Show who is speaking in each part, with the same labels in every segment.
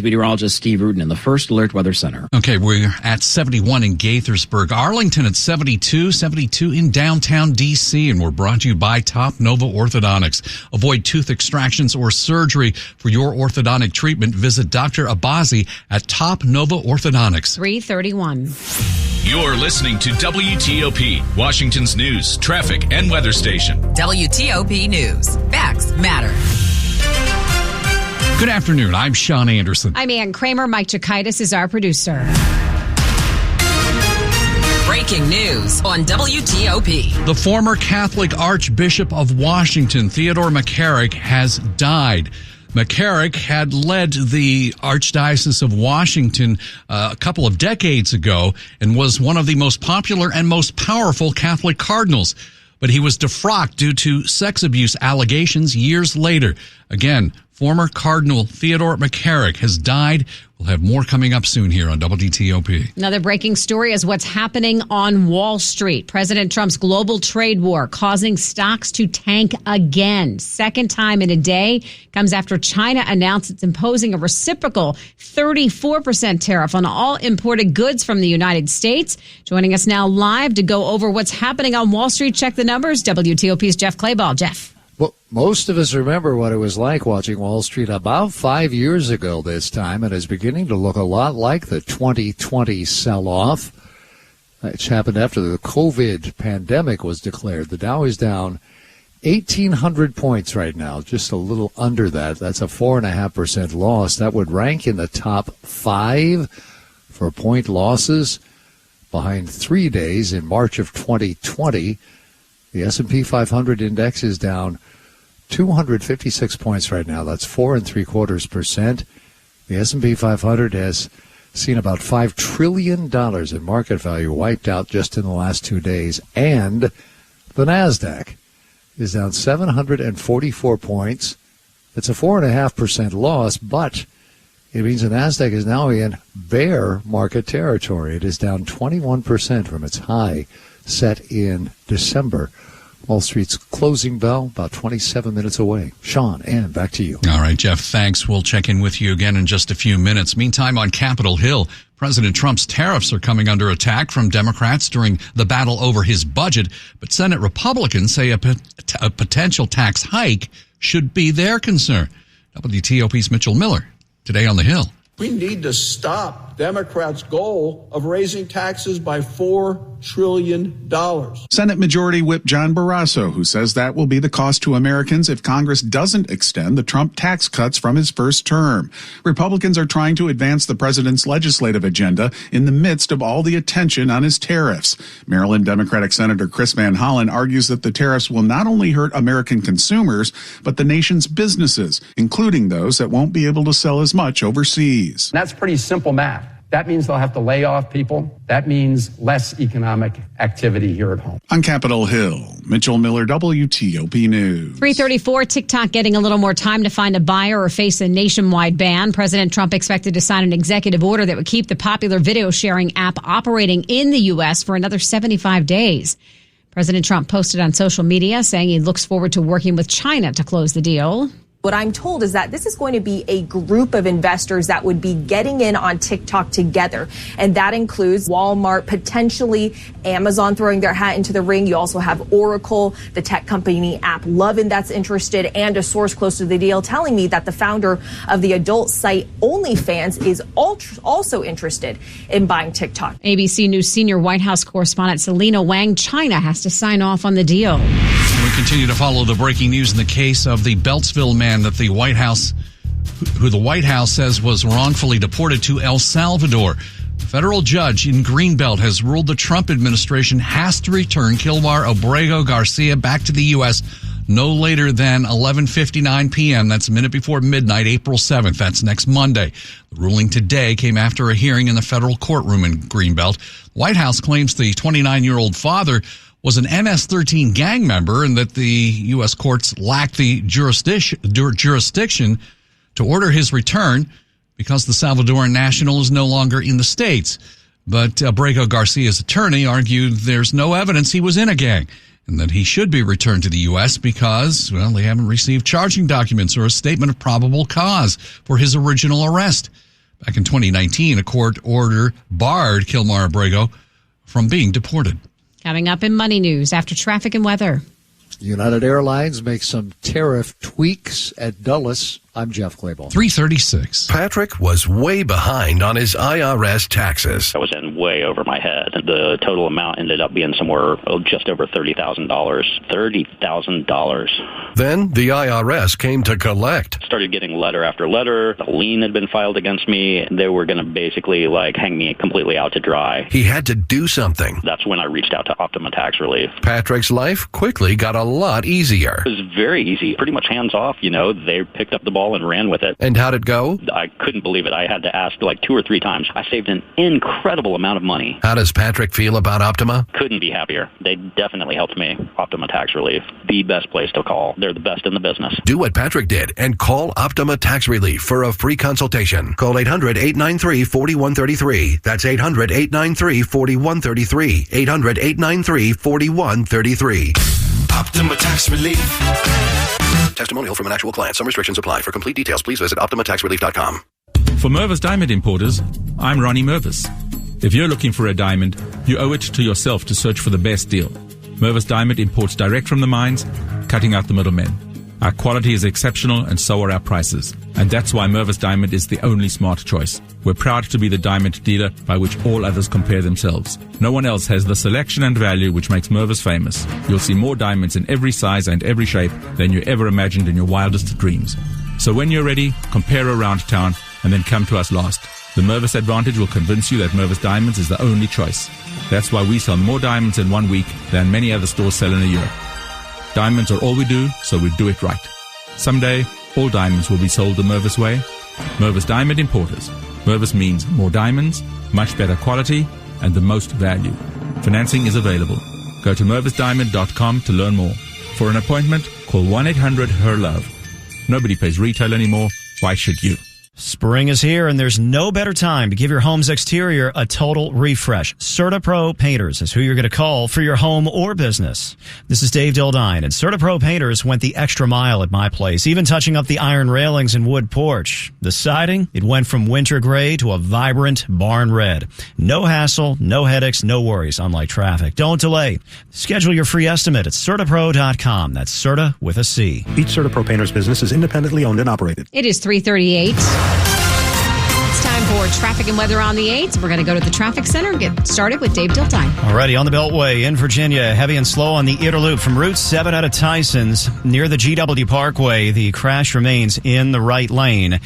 Speaker 1: Meteorologist Steve Rudin in the First Alert Weather Center.
Speaker 2: Okay, we're at 71 in Gaithersburg. Arlington at 72 in downtown D.C. And we're brought to you by Top Nova Orthodontics. Avoid tooth extractions or surgery. For your orthodontic treatment, visit Dr. Abazi at Top Nova Orthodontics.
Speaker 3: 3:31.
Speaker 4: You're listening to WTOP, Washington's news, traffic, and weather station.
Speaker 5: WTOP News. Facts matter.
Speaker 2: Good afternoon. I'm Sean Anderson.
Speaker 3: I'm Ann Kramer. Mike Chikaitis is our producer.
Speaker 5: Breaking news on WTOP.
Speaker 2: The former Catholic Archbishop of Washington, Theodore McCarrick, has died. McCarrick had led the Archdiocese of Washington a couple of decades ago and was one of the most popular and most powerful Catholic cardinals. But he was defrocked due to sex abuse allegations years later. Again, former Cardinal Theodore McCarrick has died. We'll have more coming up soon here on WTOP.
Speaker 3: Another breaking story is what's happening on Wall Street. President Trump's global trade war causing stocks to tank again. Second time in a day comes after China announced it's imposing a reciprocal 34% tariff on all imported goods from the United States. Joining us now live to go over what's happening on Wall Street. Check the numbers. WTOP's Jeff Clayball. Jeff.
Speaker 6: Well, most of us remember what it was like watching Wall Street about 5 years ago this time. It is beginning to look a lot like the 2020 sell-off, which happened after the COVID pandemic was declared. The Dow is down 1,800 points right now, just a little under that. That's a 4.5% loss. That would rank in the top 5 for point losses behind 3 days in March of 2020. The S&P 500 index is down 256 points right now. That's 4.75%. The S&P 500 has seen about $5 trillion in market value wiped out just in the last 2 days. And the NASDAQ is down 744 points. It's a 4.5% loss, but it means the NASDAQ is now in bear market territory. It is down 21% from its high set in December. Wall Street's closing bell about 27 minutes away. Sean, and back to you.
Speaker 2: All right, Jeff, thanks. We'll check in with you again in just a few minutes. Meantime, on Capitol Hill, President Trump's tariffs are coming under attack from Democrats during the battle over his budget, but Senate Republicans say a potential tax hike should be their concern. WTOP's Mitchell Miller, today on the Hill.
Speaker 7: We need to stop Democrats' goal of raising taxes by $4 trillion.
Speaker 8: Senate Majority Whip John Barrasso, who says that will be the cost to Americans if Congress doesn't extend the Trump tax cuts from his first term. Republicans are trying to advance the president's legislative agenda in the midst of all the attention on his tariffs. Maryland Democratic Senator Chris Van Hollen argues that the tariffs will not only hurt American consumers, but the nation's businesses, including those that won't be able to sell as much overseas.
Speaker 9: That's pretty simple math. That means they'll have to lay off people. That means less economic activity here at home.
Speaker 8: On Capitol Hill, Mitchell Miller, WTOP News.
Speaker 3: 3:34, TikTok getting a little more time to find a buyer or face a nationwide ban. President Trump expected to sign an executive order that would keep the popular video sharing app operating in the U.S. for another 75 days. President Trump posted on social media saying he looks forward to working with China to close the deal.
Speaker 10: What I'm told is that this is going to be a group of investors that would be getting in on TikTok together. And that includes Walmart, potentially Amazon throwing their hat into the ring. You also have Oracle, the tech company AppLovin that's interested, and a source close to the deal telling me that the founder of the adult site OnlyFans is also interested in buying TikTok.
Speaker 3: ABC News senior White House correspondent Selena Wang, China has to sign off on the deal.
Speaker 2: We continue to follow the breaking news in the case of the Beltsville man that the White House, who the White House says was wrongfully deported to El Salvador. A federal judge in Greenbelt has ruled the Trump administration has to return Kilmar Obrego Garcia back to the U.S. no later than 11:59 p.m. That's a minute before midnight, April 7th. That's next Monday. The ruling today came after a hearing in the federal courtroom in Greenbelt. The White House claims the 29-year-old father was an MS-13 gang member and that the U.S. courts lacked the jurisdiction to order his return because the Salvadoran national is no longer in the States. But Abrego Garcia's attorney argued there's no evidence he was in a gang. and that he should be returned to the U.S. because, well, they haven't received charging documents or a statement of probable cause for his original arrest. Back in 2019, a court order barred Kilmar Abrego from being deported.
Speaker 3: Coming up in Money News after traffic and weather.
Speaker 6: United Airlines makes some tariff tweaks at Dulles. I'm Jeff Claiborne.
Speaker 2: 3:36.
Speaker 11: Patrick was way behind on his IRS taxes.
Speaker 12: I was in way over my head. The total amount ended up being somewhere just over $30,000. $30,000.
Speaker 11: Then the IRS came to collect.
Speaker 12: Started getting letter after letter. A lien had been filed against me. They were going to basically hang me completely out to dry.
Speaker 11: He had to do something.
Speaker 12: That's when I reached out to Optima Tax Relief.
Speaker 11: Patrick's life quickly got a lot easier.
Speaker 12: It was very easy, pretty much hands off. They picked up the ball and ran with it.
Speaker 11: And how'd it go?
Speaker 12: I couldn't believe it. I had to ask 2 or 3 times. I saved an incredible amount of money.
Speaker 11: How does Patrick feel about Optima?
Speaker 12: Couldn't be happier. They definitely helped me. Optima Tax Relief, the best place to call. They're the best in the business.
Speaker 11: Do what Patrick did and call Optima Tax Relief for a free consultation. Call 800-893-4133. That's 800-893-4133. 800-893-4133.
Speaker 13: Optima Tax Relief.
Speaker 11: Testimonial from an actual client. Some restrictions apply. For complete details, please visit OptimaTaxRelief.com.
Speaker 14: For Mervis Diamond Importers, I'm Ronnie Mervis. If you're looking for a diamond, you owe it to yourself to search for the best deal. Mervis Diamond imports direct from the mines, cutting out the middlemen. Our quality is exceptional and so are our prices. And that's why Mervis Diamond is the only smart choice. We're proud to be the diamond dealer by which all others compare themselves. No one else has the selection and value which makes Mervis famous. You'll see more diamonds in every size and every shape than you ever imagined in your wildest dreams. So when you're ready, compare around town and then come to us last. The Mervis Advantage will convince you that Mervis Diamonds is the only choice. That's why we sell more diamonds in 1 week than many other stores sell in a year. Diamonds are all we do, so we do it right. Someday, all diamonds will be sold the Mervis way. Mervis Diamond Importers. Mervis means more diamonds, much better quality, and the most value. Financing is available. Go to mervisdiamond.com to learn more. For an appointment, call 1-800-HER-LOVE. Nobody pays retail anymore. Why should you?
Speaker 15: Spring is here, and there's no better time to give your home's exterior a total refresh. CertaPro Painters is who you're going to call for your home or business. This is Dave Dildine, and CertaPro Painters went the extra mile at my place, even touching up the iron railings and wood porch. The siding, it went from winter gray to a vibrant barn red. No hassle, no headaches, no worries, unlike traffic. Don't delay. Schedule your free estimate at CertaPro.com. That's Certa with a C.
Speaker 16: Each CertaPro Painters business is independently owned and operated.
Speaker 3: It is 3:38. It's time for traffic and weather on the 8th. We're going to go to the traffic center and get started with Dave Dildine.
Speaker 15: Alrighty, on the Beltway in Virginia, heavy and slow on the Inner Loop from Route 7 out of Tyson's near the GW Parkway. The crash remains in the right lane.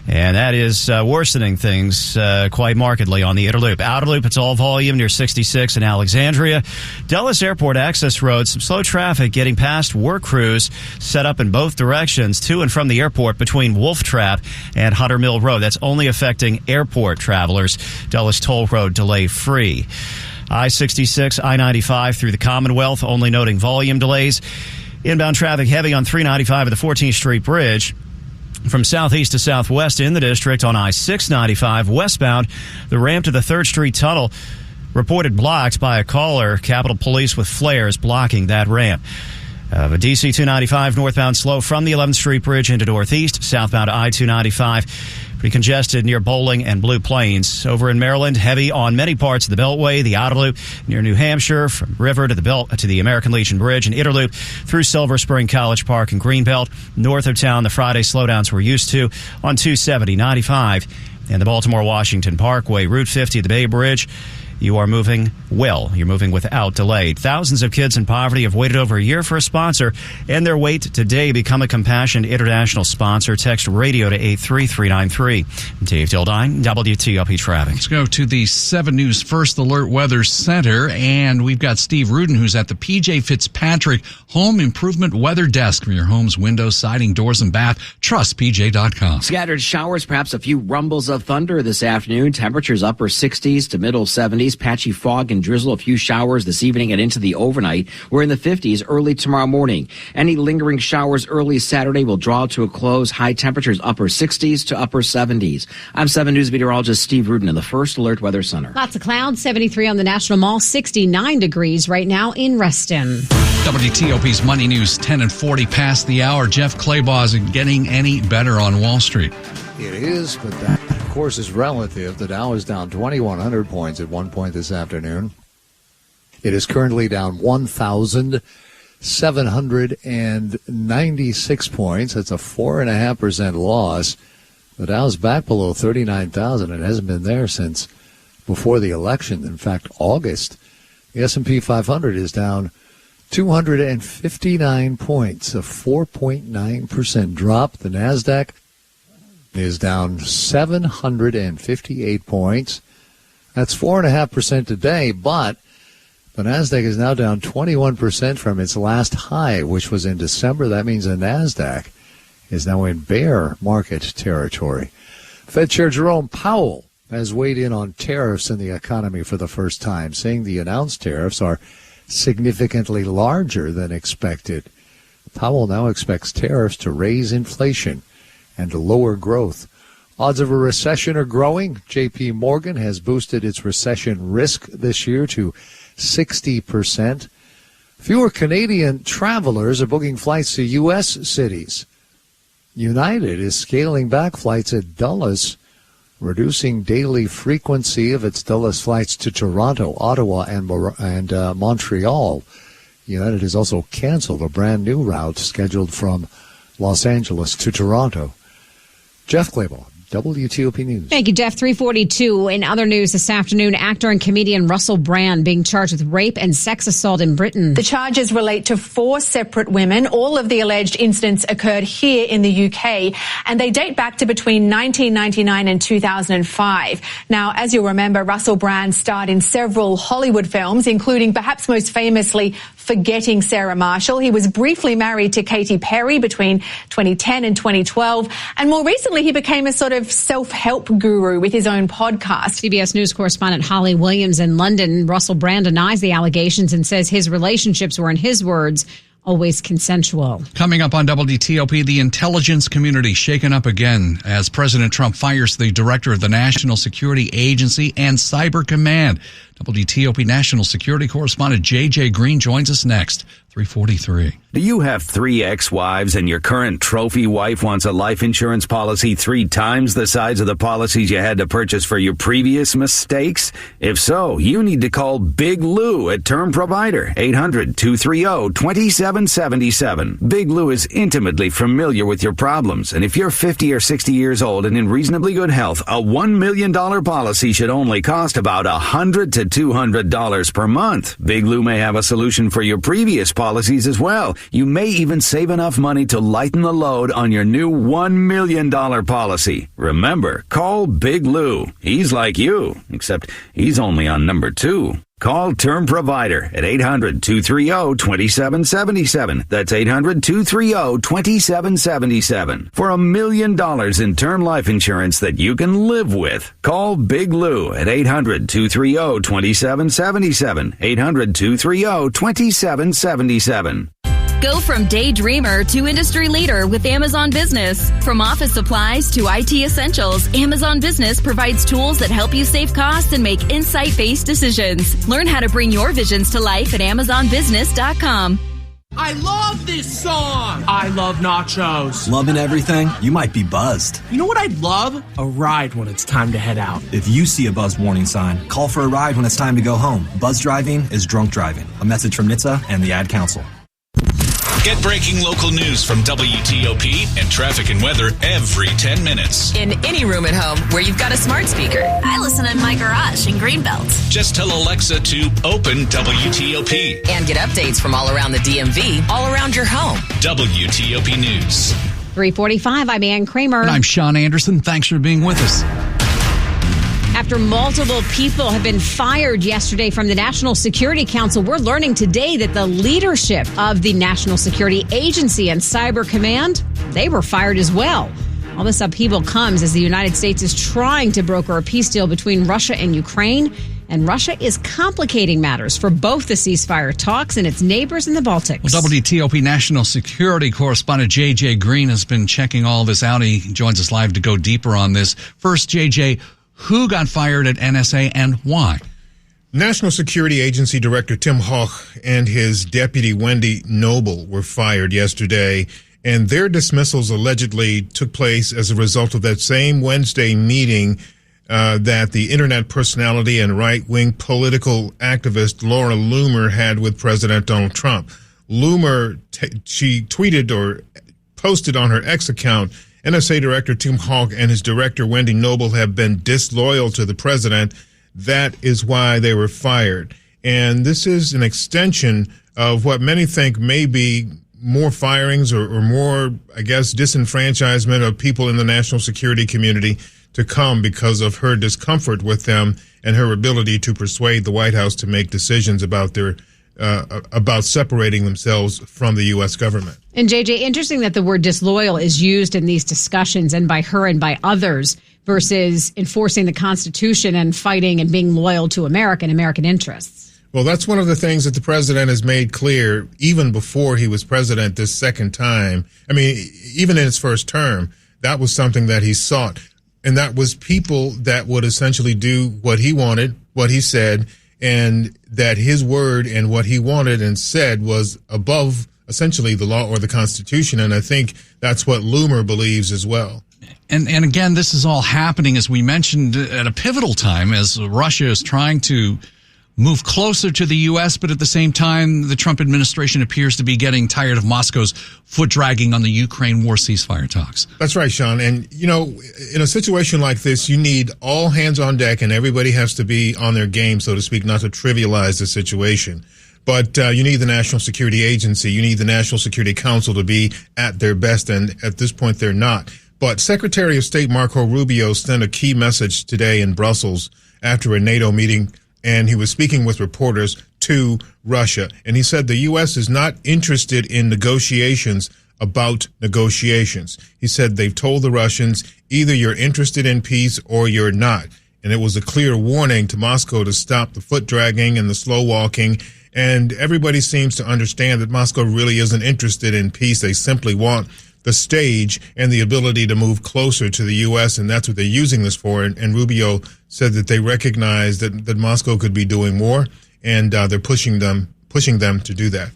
Speaker 15: And that is worsening things quite markedly on the Inner Loop. Outer Loop, it's all volume near 66 in Alexandria. Dulles Airport access road, some slow traffic getting past work crews set up in both directions to and from the airport between Wolf Trap and Hunter Mill Road. That's only affecting airport travelers. Dulles Toll Road delay free. I-66, I-95 through the Commonwealth, only noting volume delays. Inbound traffic heavy on 395 at the 14th Street Bridge. From southeast to southwest in the district on I-695 westbound, the ramp to the 3rd Street Tunnel reported blocked by a caller. Capitol Police with flares blocking that ramp. But DC 295 northbound slow from the 11th Street Bridge into northeast, southbound I-295. Pretty congested near Bowling and Blue Plains. Over in Maryland, heavy on many parts of the Beltway, the Outer Loop near New Hampshire, from River to the American Legion Bridge, and Inner Loop through Silver Spring College Park and Greenbelt. North of town, the Friday slowdowns we're used to on 270, 95, and the Baltimore-Washington Parkway, Route 50, the Bay Bridge. You are moving well. You're moving without delay. Thousands of kids in poverty have waited over a year for a sponsor, and their wait today. Become a Compassion International sponsor. Text radio to 83393. Dave Dildine, WTOP Traffic.
Speaker 2: Let's go to the 7 News First Alert Weather Center, and we've got Steve Rudin, who's at the PJ Fitzpatrick Home Improvement Weather Desk for your home's windows, siding, doors, and bath. Trust PJ.com.
Speaker 1: Scattered showers, perhaps a few rumbles of thunder this afternoon. Temperatures upper 60s to middle 70s. Patchy fog and drizzle, a few showers this evening and into the overnight. We're in the 50s early tomorrow morning. Any lingering showers early Saturday will draw to a close. High temperatures upper 60s to upper 70s. I'm 7 News meteorologist Steve Rudin in the First Alert Weather Center.
Speaker 3: Lots of clouds, 73 on the National Mall, 69 degrees right now in Reston.
Speaker 2: WTOP's Money News 10 and 40 past the hour. Jeff Claybaugh isn't getting any better on Wall Street.
Speaker 6: It is, but that, of course, is relative. The Dow is down 2,100 points at one point this afternoon. It is currently down 1,796 points. That's a 4.5% loss. The Dow's back below 39,000. It hasn't been there since before the election. In fact, August. The S&P 500 is down 259 points, a 4.9% drop. The NASDAQ is down 758 points. That's 4.5% today, but the NASDAQ is now down 21% from its last high, which was in December. That means the NASDAQ is now in bear market territory. Fed Chair Jerome Powell has weighed in on tariffs in the economy for the first time, saying the announced tariffs are significantly larger than expected. Powell now expects tariffs to raise inflation and to lower growth. Odds of a recession are growing. J.P. Morgan has boosted its recession risk this year to 60%. Fewer Canadian travelers are booking flights to U.S. cities. United is scaling back flights at Dulles, reducing daily frequency of its Dulles flights to Toronto, Ottawa, and Montreal. United has also canceled a brand new route scheduled from Los Angeles to Toronto. Jeff Claybaugh, WTOP News.
Speaker 3: Thank you, Jeff. 342. In other news this afternoon, actor and comedian Russell Brand being charged with rape and sex assault in Britain.
Speaker 17: The charges relate to 4 separate women. All of the alleged incidents occurred here in the UK, and they date back to between 1999 and 2005. Now, as you'll remember, Russell Brand starred in several Hollywood films, including perhaps most famously Forgetting Sarah Marshall. He was briefly married to Katy Perry between 2010 and 2012, and more recently he became a sort of self-help guru with his own podcast.
Speaker 3: CBS News correspondent Holly Williams in London. Russell Brand denies the allegations and says his relationships were, in his words, always consensual.
Speaker 2: Coming up on WTOP, the intelligence community shaken up again as President Trump fires the director of the National Security Agency and Cyber Command. WTOP National Security Correspondent J.J. Green joins us next. 3:43.
Speaker 18: Do you have 3 ex-wives and your current trophy wife wants a life insurance policy 3 times the size of the policies you had to purchase for your previous mistakes? If so, you need to call Big Lou at Term Provider, 800-230-2777. Big Lou is intimately familiar with your problems, and if you're 50 or 60 years old and in reasonably good health, a $1 million policy should only cost about $100 to $200 per month. Big Lou may have a solution for your previous policies as well. You may even save enough money to lighten the load on your new $1 million policy. Remember, call Big Lou. He's like you, except he's only on number 2. Call Term Provider at 800-230-2777. That's 800-230-2777. For $1 million in term life insurance that you can live with. Call Big Lou at 800-230-2777. 800-230-2777.
Speaker 19: Go from daydreamer to industry leader with Amazon Business. From office supplies to IT essentials, Amazon Business provides tools that help you save costs and make insight-based decisions. Learn how to bring your visions to life at AmazonBusiness.com.
Speaker 20: I love this song! I love nachos.
Speaker 21: Loving everything? You might be buzzed.
Speaker 20: You know what I'd love? A ride when it's time to head out.
Speaker 21: If you see a buzz warning sign, call for a ride when it's time to go home. Buzz driving is drunk driving. A message from NHTSA and the Ad Council.
Speaker 4: Get breaking local news from WTOP and traffic and weather every 10 minutes.
Speaker 5: In any room at home where you've got a smart speaker.
Speaker 22: I listen in my garage in Greenbelt.
Speaker 4: Just tell Alexa to open WTOP.
Speaker 5: And get updates from all around the DMV, all around your home.
Speaker 4: WTOP News.
Speaker 3: 3:45, I'm Ann Kramer.
Speaker 2: And I'm Sean Anderson. Thanks for being with us.
Speaker 3: After multiple people have been fired yesterday from the National Security Council, we're learning today that the leadership of the National Security Agency and Cyber Command, they were fired as well. All this upheaval comes as the United States is trying to broker a peace deal between Russia and Ukraine, and Russia is complicating matters for both the ceasefire talks and its neighbors in the Baltics.
Speaker 2: Well, WTOP National Security Correspondent J.J. Green has been checking all this out. He joins us live to go deeper on this. First, J.J., who got fired at NSA and why?
Speaker 7: National Security Agency Director Tim Hawk and his deputy Wendy Noble were fired yesterday, and their dismissals allegedly took place as a result of that same Wednesday meeting that the internet personality and right-wing political activist Laura Loomer had with President Donald Trump. Loomer, she tweeted or posted on her X account, NSA Director Tim Hawk and his director Wendy Noble have been disloyal to the president. That is why they were fired. And this is an extension of what many think may be more firings or more, I guess, disenfranchisement of people in the national security community to come because of her discomfort with them and her ability to persuade the White House to make decisions about their about separating themselves from the U.S. government.
Speaker 3: And, JJ, interesting that the word disloyal is used in these discussions and by her and by others versus enforcing the Constitution and fighting and being loyal to America and American interests.
Speaker 7: Well, that's one of the things that the president has made clear even before he was president this second time. I mean, even in his first term, that was something that he sought. And that was people that would essentially do what he wanted, what he said, and that his word and what he wanted and said was above essentially the law or the Constitution. And I think that's what Loomer believes as well.
Speaker 2: And again, this is all happening, as we mentioned, at a pivotal time as Russia is trying to move closer to the U.S., but at the same time, the Trump administration appears to be getting tired of Moscow's foot dragging on the Ukraine war ceasefire talks.
Speaker 7: That's right, Sean. And, you know, in a situation like this, you need all hands on deck and everybody has to be on their game, so to speak, not to trivialize the situation. But you need the National Security Agency, you need the National Security Council to be at their best, and at this point, they're not. But Secretary of State Marco Rubio sent a key message today in Brussels after a NATO meeting, and he was speaking with reporters to Russia. And he said the U.S. is not interested in negotiations about negotiations. He said they've told the Russians, either you're interested in peace or you're not. And it was a clear warning to Moscow to stop the foot dragging and the slow walking. And everybody seems to understand that Moscow really isn't interested in peace. They simply want the stage and the ability to move closer to the U.S., and that's what they're using this for. And Rubio said that they recognize that Moscow could be doing more, and they're pushing them to do that.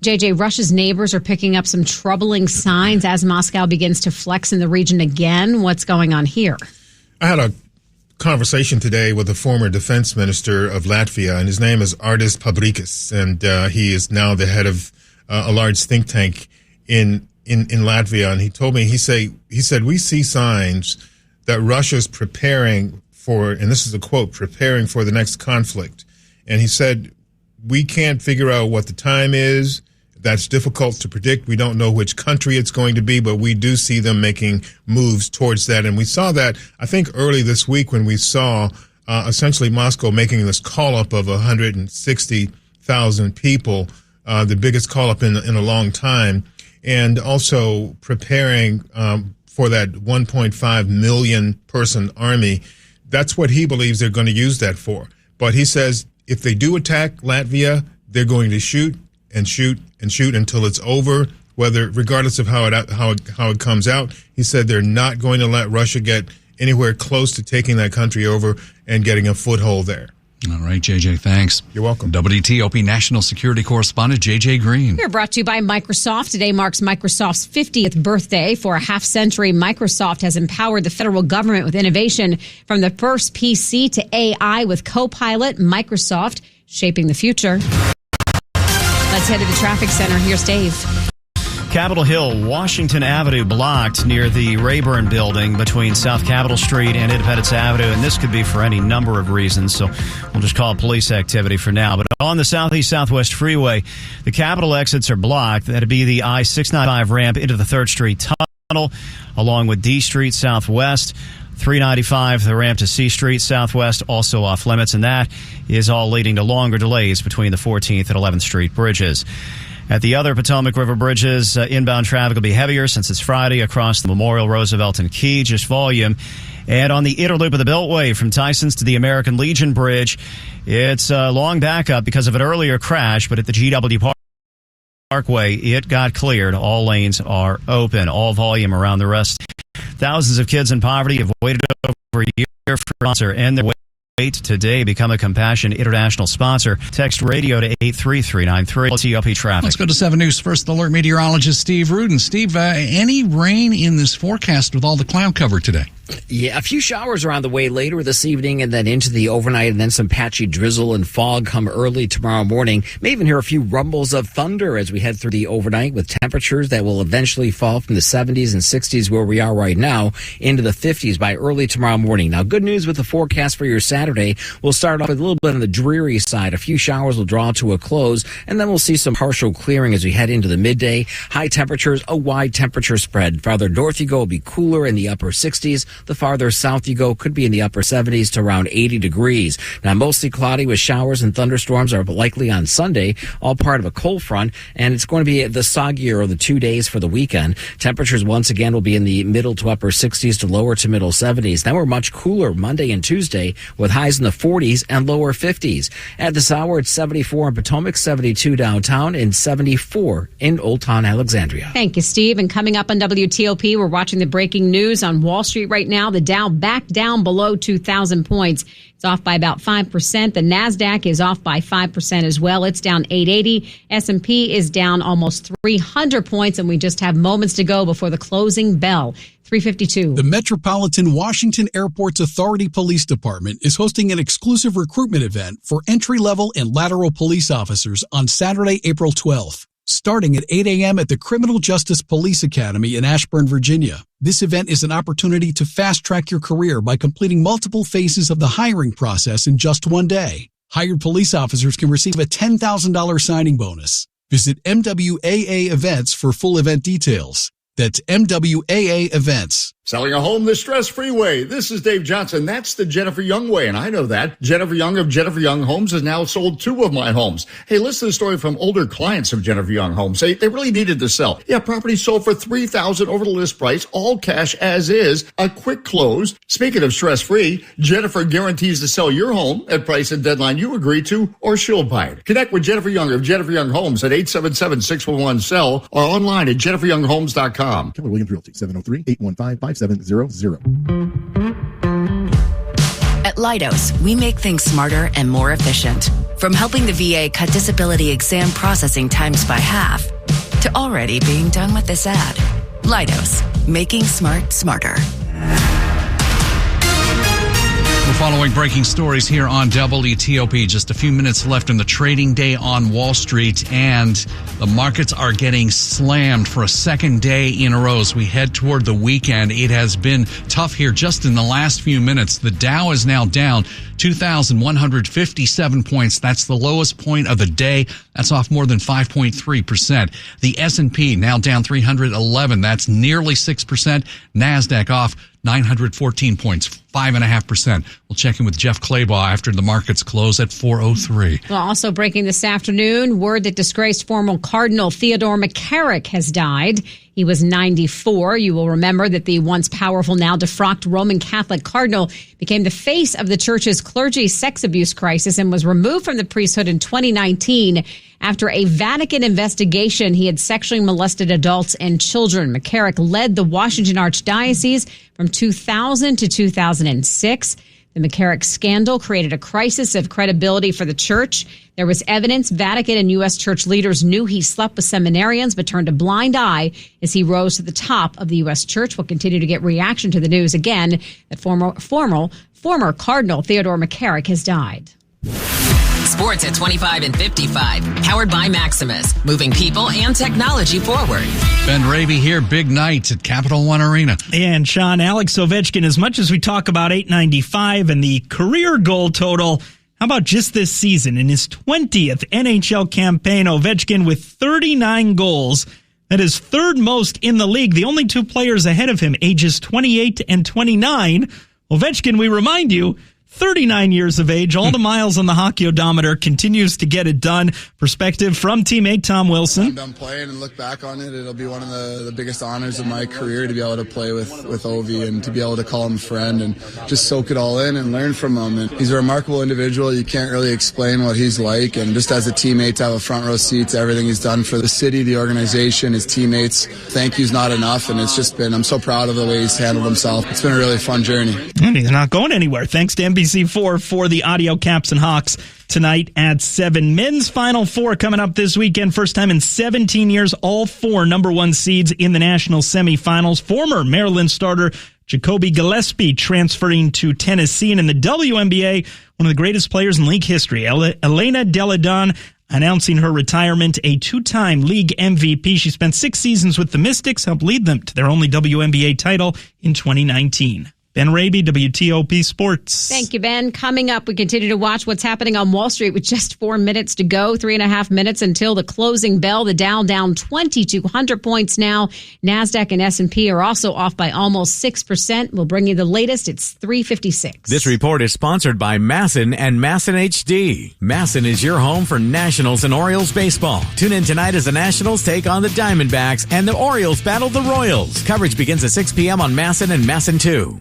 Speaker 3: JJ, Russia's neighbors are picking up some troubling signs as Moscow begins to flex in the region again. What's going on here?
Speaker 7: I had a conversation today with a former defense minister of Latvia, and his name is Artis Pabrikas, and he is now the head of a large think tank in Latvia. And he told me, he said, we see signs that Russia's preparing for, and this is a quote, preparing for the next conflict. And he said, we can't figure out what the time is. That's difficult to predict. We don't know which country it's going to be, but we do see them making moves towards that. And we saw that, I think, early this week when we saw essentially Moscow making this call-up of 160,000 people, the biggest call-up in a long time, and also preparing for that 1.5 million person army. That's what he believes they're going to use that for. But he says if they do attack Latvia, they're going to shoot and shoot and shoot until it's over, regardless of how it comes out. He said they're not going to let Russia get anywhere close to taking that country over and getting a foothold there.
Speaker 2: All right, JJ, thanks.
Speaker 7: You're welcome.
Speaker 2: WTOP National Security Correspondent JJ Green.
Speaker 3: We're brought to you by Microsoft. Today marks Microsoft's 50th birthday. For a half century, Microsoft has empowered the federal government with innovation from the first PC to AI with Copilot. Microsoft shaping the future. Let's head to the traffic center. Here's Dave.
Speaker 15: Capitol Hill, Washington Avenue blocked near the Rayburn building between South Capitol Street and Independence Avenue, and this could be for any number of reasons, so we'll just call it police activity for now. But on the Southeast-Southwest Freeway, the Capitol exits are blocked. That'd be the I-695 ramp into the 3rd Street Tunnel, along with D Street Southwest. 395, the ramp to C Street Southwest, also off limits, and that is all leading to longer delays between the 14th and 11th Street bridges. At the other Potomac River bridges, inbound traffic will be heavier since it's Friday across the Memorial, Roosevelt, and Key, just volume. And on the inner loop of the Beltway from Tysons to the American Legion Bridge, it's a long backup because of an earlier crash, but at the GW Parkway, it got cleared. All lanes are open. All volume around the rest. Thousands of kids in poverty have waited over a year for an answer, and they're Today, become a Compassion International sponsor. Text radio to 83393. TOP traffic.
Speaker 2: Let's go to 7 News First Alert meteorologist Steve Rudin. Steve, any rain in this forecast with all the cloud cover today?
Speaker 1: Yeah, a few showers are on the way later this evening and then into the overnight, and then some patchy drizzle and fog come early tomorrow morning. May even hear a few rumbles of thunder as we head through the overnight, with temperatures that will eventually fall from the 70s and 60s where we are right now into the 50s by early tomorrow morning. Now, good news with the forecast for your Saturday. We'll start off with a little bit on the dreary side. A few showers will draw to a close, and then we'll see some partial clearing as we head into the midday. High temperatures, a wide temperature spread. Farther north you go, will be cooler in the upper 60s. The farther south you go could be in the upper 70s to around 80 degrees. Now, mostly cloudy with showers and thunderstorms are likely on Sunday, all part of a cold front, and it's going to be the soggier of the 2 days for the weekend. Temperatures once again will be in the middle to upper 60s to lower to middle 70s. Then we're much cooler Monday and Tuesday with highs in the 40s and lower 50s. At this hour, it's 74 in Potomac, 72 downtown, and 74 in Old Town Alexandria.
Speaker 3: Thank you, Steve. And coming up on WTOP, we're watching the breaking news on Wall Street right now. The Dow back down below 2,000 points. It's off by about 5%. The NASDAQ is off by 5% as well. It's down 880. S&P is down almost 300 points, and we just have moments to go before the closing bell. 3:52.
Speaker 8: The Metropolitan Washington Airport's Authority Police Department is hosting an exclusive recruitment event for entry-level and lateral police officers on Saturday, April 12th. Starting at 8 a.m. at the Criminal Justice Police Academy in Ashburn, Virginia. This event is an opportunity to fast-track your career by completing multiple phases of the hiring process in just one day. Hired police officers can receive a $10,000 signing bonus. Visit MWAA Events for full event details. That's MWAA Events.
Speaker 9: Selling a home the stress-free way. This is Dave Johnson. That's the Jennifer Young way, and I know that. Jennifer Young of Jennifer Young Homes has now sold 2 of my homes. Hey, listen to the story from older clients of Jennifer Young Homes. They really needed to sell. Yeah, property sold for $3,000 over the list price, all cash as is, a quick close. Speaking of stress-free, Jennifer guarantees to sell your home at price and deadline you agree to, or she'll buy it. Connect with Jennifer Young of Jennifer Young Homes at 877-611-SELL or online at jenniferyounghhomes.com.
Speaker 23: Keller Williams Realty, 703-815-5700.
Speaker 5: At Leidos, we make things smarter and more efficient. From helping the VA cut disability exam processing times by half to already being done with this ad. Leidos, making smart smarter.
Speaker 2: We're following breaking stories here on WTOP. Just a few minutes left in the trading day on Wall Street, and the markets are getting slammed for a second day in a row as we head toward the weekend. It has been tough here just in the last few minutes. The Dow is now down 2,157 points. That's the lowest point of the day. That's off more than 5.3%. The S&P now down 311. That's nearly 6%. NASDAQ off 914 points, 5.5%. We'll check in with Jeff Claybaugh after the markets close at 4:03.
Speaker 3: Well, also breaking this afternoon, word that disgraced former Cardinal Theodore McCarrick has died. He was 94. You will remember that the once powerful, now defrocked Roman Catholic cardinal became the face of the church's clergy sex abuse crisis and was removed from the priesthood in 2019 after a Vatican investigation. He had sexually molested adults and children. McCarrick led the Washington Archdiocese from 2000 to 2006. The McCarrick scandal created a crisis of credibility for the church. There was evidence Vatican and U.S. church leaders knew he slept with seminarians but turned a blind eye as he rose to the top of the U.S. church. We'll continue to get reaction to the news again that former Cardinal Theodore McCarrick has died.
Speaker 5: Sports at 25 and 55. Powered by Maximus. Moving people and technology forward.
Speaker 2: Ben Raby here. Big night at Capital One Arena.
Speaker 24: And Sean, Alex Ovechkin, as much as we talk about 895 and the career goal total, how about just this season? In his 20th NHL campaign, Ovechkin with 39 goals. That is third most in the league. The only 2 players ahead of him, ages 28 and 29. Ovechkin, we remind you, 39 years of age, all the miles on the hockey odometer, continues to get it done. Perspective from teammate Tom Wilson.
Speaker 25: I'm done playing and look back on it. It'll be one of the biggest honors of my career to be able to play with Ovi and to be able to call him a friend and just soak it all in and learn from him. And he's a remarkable individual. You can't really explain what he's like. And just as a teammate to have a front row seat to everything he's done for the city, the organization, his teammates, thank you's not enough. And it's just been, I'm so proud of the way he's handled himself. It's been a really fun journey.
Speaker 24: And he's not going anywhere. Thanks to NBC RBC4 for the Audio Caps and Hawks tonight at 7. Men's Final Four coming up this weekend. First time in 17 years, all 4 number 1 seeds in the national semifinals. Former Maryland starter Jacoby Gillespie transferring to Tennessee. And in the WNBA, one of the greatest players in league history, Elena Delle Donne, announcing her retirement, a 2-time league MVP. She spent 6 seasons with the Mystics, helped lead them to their only WNBA title in 2019. Ben Raby, WTOP Sports.
Speaker 3: Thank you, Ben. Coming up, we continue to watch what's happening on Wall Street with just 4 minutes to go, 3.5 minutes until the closing bell. The Dow down 2,200 points now. NASDAQ and S&P are also off by almost 6%. We'll bring you the latest. It's 3:56.
Speaker 10: This report is sponsored by Masson and Masson HD. Masson is your home for Nationals and Orioles baseball. Tune in tonight as the Nationals take on the Diamondbacks and the Orioles battle the Royals. Coverage begins at 6 p.m. on Masson and Masson 2.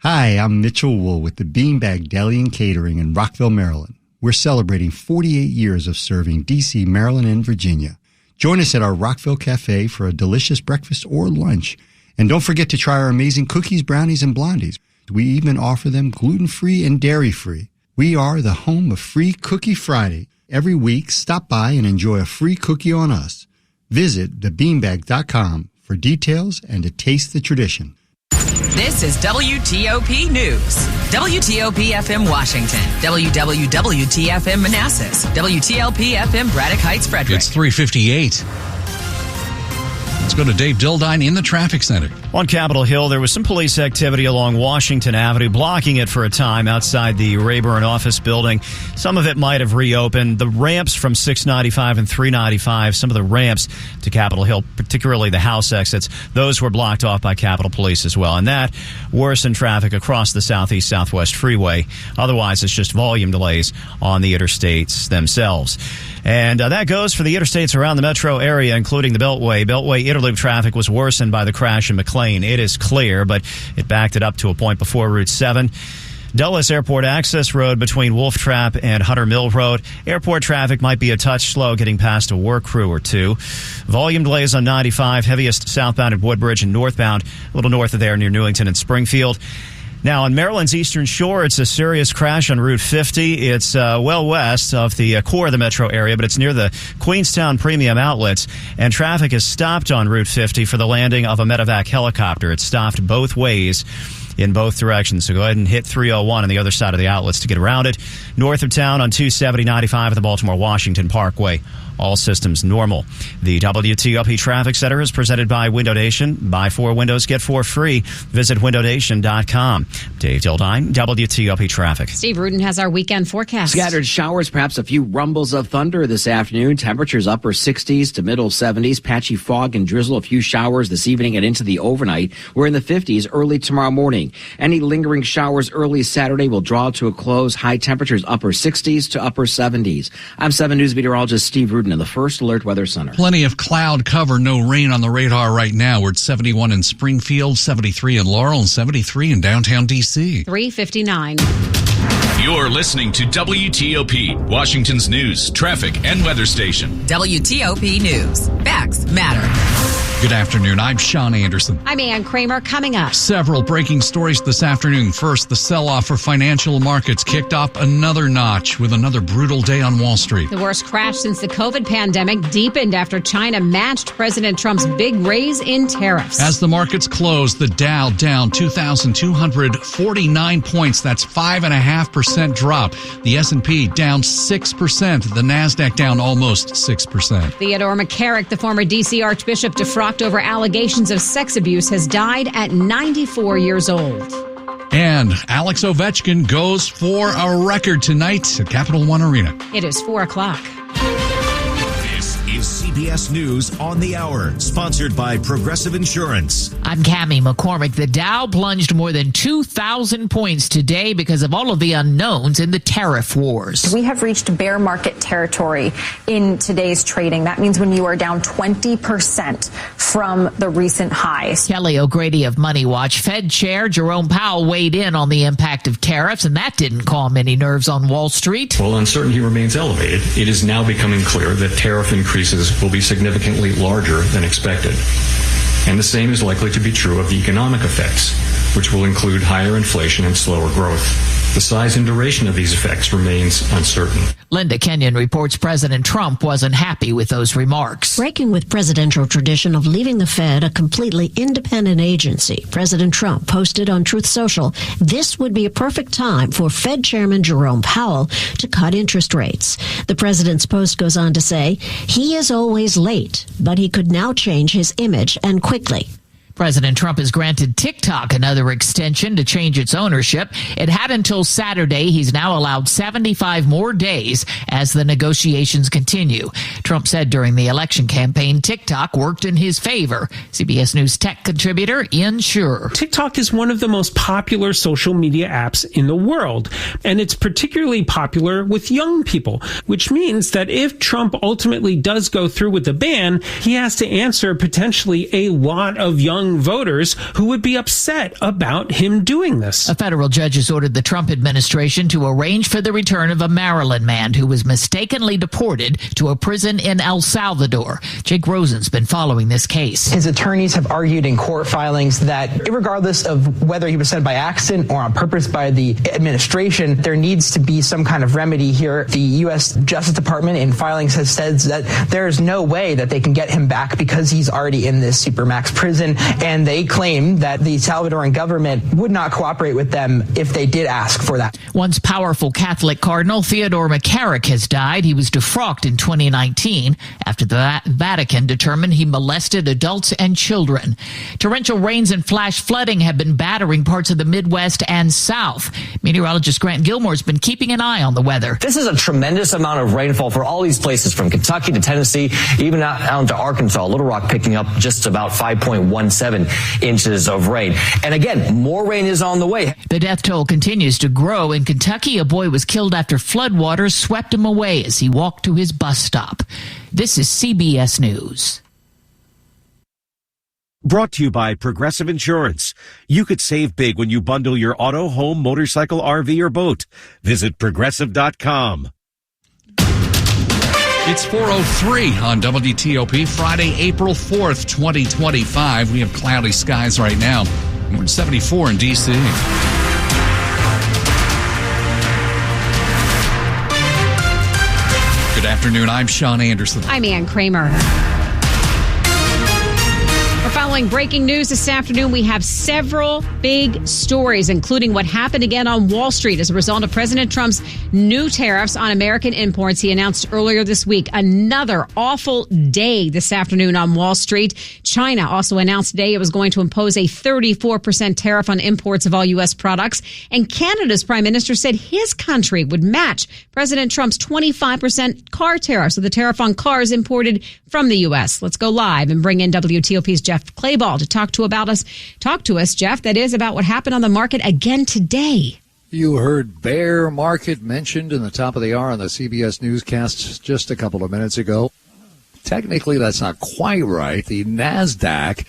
Speaker 11: Hi, I'm Mitchell Wool with the Beanbag Deli and Catering in Rockville, Maryland. We're celebrating 48 years of serving D.C., Maryland, and Virginia. Join us at our Rockville Cafe for a delicious breakfast or lunch. And don't forget to try our amazing cookies, brownies, and blondies. We even offer them gluten-free and dairy-free. We are the home of Free Cookie Friday. Every week, stop by and enjoy a free cookie on us. Visit thebeanbag.com for details and to taste the tradition.
Speaker 12: This is WTOP News. WTOP FM Washington. WWWT-FM Manassas. WTLP FM Braddock Heights, Frederick.
Speaker 2: It's 3:58. Let's go to Dave Dildine in the traffic center.
Speaker 15: On Capitol Hill, there was some police activity along Washington Avenue, blocking it for a time outside the Rayburn office building. Some of it might have reopened. The ramps from 695 and 395, some of the ramps to Capitol Hill, particularly the house exits, those were blocked off by Capitol Police as well. And that worsened traffic across the Southeast-Southwest Freeway. Otherwise, it's just volume delays on the interstates themselves. And that goes for the interstates around the metro area, including the Beltway. Beltway Interloop traffic was worsened by the crash in McLean. It is clear, but it backed it up to a point before Route 7. Dulles Airport Access Road between Wolf Trap and Hunter Mill Road. Airport traffic might be a touch slow getting past a work crew or two. Volume delays on 95, heaviest southbound at Woodbridge and northbound, a little north of there near Newington and Springfield. Now, on Maryland's Eastern Shore, it's a serious crash on Route 50. It's well west of the core of the metro area, but it's near the Queenstown Premium Outlets, and traffic is stopped on Route 50 for the landing of a medevac helicopter. It's stopped both ways in both directions, so go ahead and hit 301 on the other side of the outlets to get around it. North of town on 270-95 at the Baltimore-Washington Parkway. All systems normal. The WTOP Traffic Center is presented by Window Nation. Buy 4 windows, get 4 free. Visit windownation.com. Dave Dildine, WTOP Traffic.
Speaker 3: Steve Rudin has our weekend forecast.
Speaker 1: Scattered showers, perhaps a few rumbles of thunder this afternoon. Temperatures upper 60s to middle 70s. Patchy fog and drizzle, a few showers this evening and into the overnight. We're in the 50s early tomorrow morning. Any lingering showers early Saturday will draw to a close. High temperatures upper 60s to upper 70s. I'm 7 News meteorologist Steve Rudin in the First Alert Weather Center.
Speaker 2: Plenty of cloud cover, no rain on the radar right now. We're at 71 in Springfield, 73 in Laurel, and 73 in downtown D.C.
Speaker 3: 3:59.
Speaker 4: You're listening to WTOP, Washington's news, traffic, and weather station.
Speaker 12: WTOP News. Facts matter.
Speaker 2: Good afternoon. I'm Sean Anderson.
Speaker 3: I'm Ann Kramer. Coming up,
Speaker 2: several breaking stories this afternoon. First, the sell-off for financial markets kicked up another notch with another brutal day on Wall Street.
Speaker 3: The worst crash since the COVID pandemic deepened after China matched President Trump's big raise in tariffs.
Speaker 2: As the markets closed, the Dow down 2,249 points. That's 5.5% drop. The S&P down 6%. The NASDAQ down almost 6%.
Speaker 3: Theodore McCarrick, the former D.C. Archbishop defrocked over allegations of sex abuse, has died at 94 years old.
Speaker 2: And Alex Ovechkin goes for a record tonight at Capital One Arena.
Speaker 3: It is 4 o'clock.
Speaker 13: This is CBS News on the Hour, sponsored by Progressive Insurance.
Speaker 14: I'm Cammie McCormick. The Dow plunged more than 2,000 points today because of all of the unknowns in the tariff wars.
Speaker 26: We have reached bear market territory in today's trading. That means when you are down 20% from the recent highs.
Speaker 14: Kelly O'Grady of Money Watch. Fed Chair Jerome Powell weighed in on the impact of tariffs, and that didn't calm any nerves on Wall Street.
Speaker 27: While uncertainty remains elevated, it is now becoming clear that tariff increases will be significantly larger than expected. And the same is likely to be true of the economic effects, which will include higher inflation and slower growth. The size and duration of these effects remains uncertain.
Speaker 14: Linda Kenyon reports President Trump wasn't happy with those remarks.
Speaker 6: Breaking with presidential tradition of leaving the Fed a completely independent agency, President Trump posted on Truth Social, this would be a perfect time for Fed Chairman Jerome Powell to cut interest rates. The president's post goes on to say, he is always late, but he could now change his image and quickly.
Speaker 14: President Trump has granted TikTok another extension to change its ownership. It had until Saturday. He's now allowed 75 more days as the negotiations continue. Trump said during the election campaign, TikTok worked in his favor. CBS News tech contributor Ian Shure.
Speaker 16: TikTok is one of the most popular social media apps in the world, and it's particularly popular with young people, which means that if Trump ultimately does go through with the ban, he has to answer potentially a lot of young voters who would be upset about him doing this.
Speaker 14: A federal judge has ordered the Trump administration to arrange for the return of a Maryland man who was mistakenly deported to a prison in El Salvador. Jake Rosen's been following this case.
Speaker 17: His attorneys have argued in court filings that regardless of whether he was sent by accident or on purpose by the administration, there needs to be some kind of remedy here. The U.S. Justice Department in filings has said that there is no way that they can get him back because he's already in this supermax prison. And they claim that the Salvadoran government would not cooperate with them if they did ask for that.
Speaker 14: Once powerful Catholic Cardinal Theodore McCarrick has died. He was defrocked in 2019 after the Vatican determined he molested adults and children. Torrential rains and flash flooding have been battering parts of the Midwest and South. Meteorologist Grant Gilmore has been keeping an eye on the weather.
Speaker 18: This is a tremendous amount of rainfall for all these places from Kentucky to Tennessee, even out to Arkansas. Little Rock picking up just about 5.17 inches of rain. And again, more rain is on the way.
Speaker 14: The death toll continues to grow. In Kentucky, a boy was killed after floodwaters swept him away as he walked to his bus stop. This is CBS News.
Speaker 19: Brought to you by Progressive Insurance. You could save big when you bundle your auto, home, motorcycle, RV, or boat. Visit Progressive.com.
Speaker 2: It's 4:03 on WTOP, Friday, April 4th, 2025. We have cloudy skies right now. We're at 74 in D.C. Good afternoon. I'm Sean Anderson.
Speaker 3: I'm Ann Kramer. We're following breaking news this afternoon. We have several big stories, including what happened again on Wall Street as a result of President Trump's new tariffs on American imports. He announced earlier this week another awful day this afternoon on Wall Street. China also announced today it was going to impose a 34% tariff on imports of all U.S. products. And Canada's prime minister said his country would match President Trump's 25% car tariff, so the tariff on cars imported from the U.S. Let's go live and bring in WTOP's Jeff Clayball to talk to us, Jeff, that is about what happened on the market again today.
Speaker 20: You heard bear market mentioned in the top of the hour on the CBS newscast just a couple of minutes ago. Technically, that's not quite right. The NASDAQ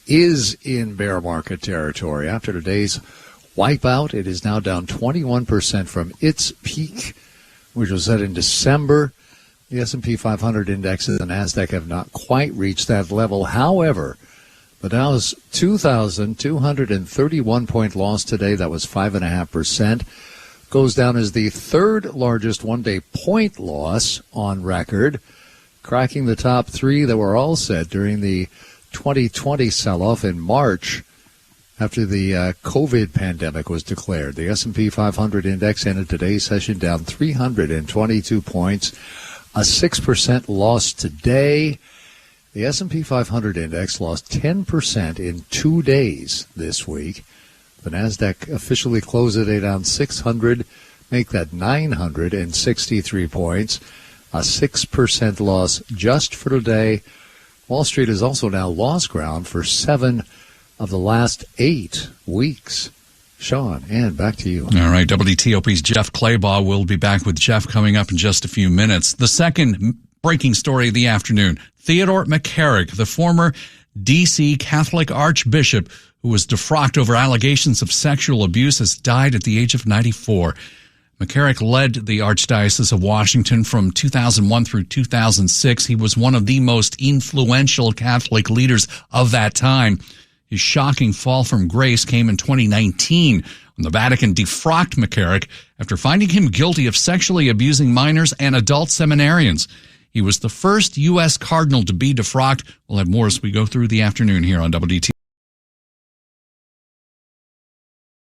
Speaker 20: is in bear market territory. After today's wipeout, it is now down 21% from its peak, which was set in December. The S&P 500 index and the NASDAQ have not quite reached that level. However, the Dow's 2,231-point loss today, that was 5.5%, goes down as the third largest one-day point loss on record, cracking the top three that were all set during the 2020 sell-off in March after the COVID pandemic was declared. The S&P 500 index ended today's session down 322 points. A 6% loss today. The S&P 500 index lost 10% in 2 days this week. The NASDAQ officially closed the day down 600, make that 963 points. A 6% loss just for today. Wall Street has also now lost ground for 7 of the last 8 weeks. Sean, and back to you.
Speaker 2: All right, WTOP's Jeff Clayball. Will be back with Jeff coming up in just a few minutes. The second breaking story of the afternoon, Theodore McCarrick, the former D.C. Catholic Archbishop who was defrocked over allegations of sexual abuse, has died at the age of 94. McCarrick led the Archdiocese of Washington from 2001 through 2006. He was one of the most influential Catholic leaders of that time. His shocking fall from grace came in 2019 when And the Vatican defrocked McCarrick after finding him guilty of sexually abusing minors and adult seminarians. He was the first U.S. cardinal to be defrocked. We'll have more as we go through the afternoon here on WDT.